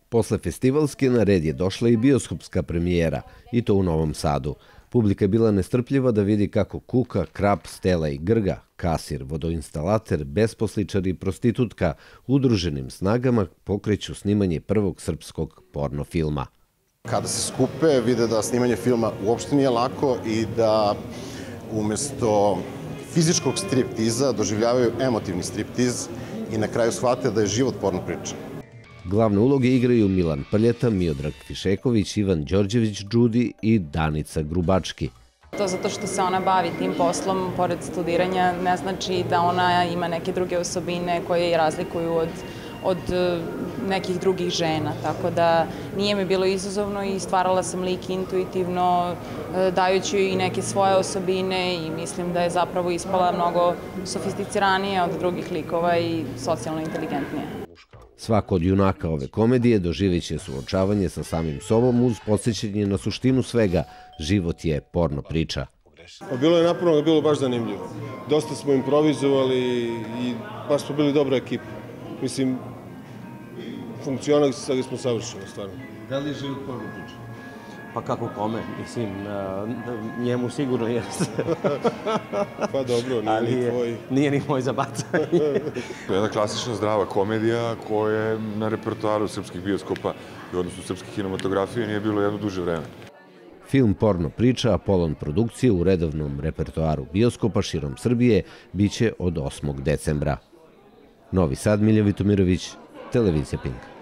Posle festivalske na red je došla i bioskopska premijera, i to u Novom Sadu. Publika je bila nestrpljiva da vidi kako Kuka, Krap, Stela i Grga, kasir, vodoinstalater, besposličar i prostitutka udruženim snagama pokreću snimanje prvog srpskog porno filma. Kada se skupe, vide da snimanje filma uopšte nije lako i da umesto fizičkog striptiza doživljavaju emotivni striptiz i na kraju shvate da je život porno priča. Glavne uloge igraju Milan Prljeta, Miodrag Fišeković, Ivan Đorđević Džudi i Danica Grubački. To zato što se ona bavi tim poslom, pored studiranja, ne znači da ona ima neke druge osobine koje je razlikuju od nekih drugih žena. Tako da nije mi bilo izazovno i stvarala sam lik intuitivno, dajući i neke svoje osobine i mislim da je zapravo ispala mnogo sofisticiranija od drugih likova i socijalno inteligentnija. Svako od junaka ove komedije doživeće suočavanje sa samim sobom uz podsjećanje na suštinu svega. Život je porno priča. Bilo je naporno, bilo baš zanimljivo. Dosta smo improvizovali i baš smo bili dobra ekipa. Mislim, funkcionali smo savršeno, stvarno. Da li je život porno priča? Pa kako kome? Mislim, njemu sigurno jeste. Pa dobro, nije ni tvoj. Nije ni moj za bacanje. To je jedna klasična zdrava komedija koja je na repertoaru srpskih bioskopa i odnosno srpske kinematografije nije bilo jedno duže vreme. Film Porno priča, Apolon produkcije u redovnom repertoaru bioskopa širom Srbije biće od 8. decembra. Novi Sad, Miljan Vitomirović, Televizija Pink.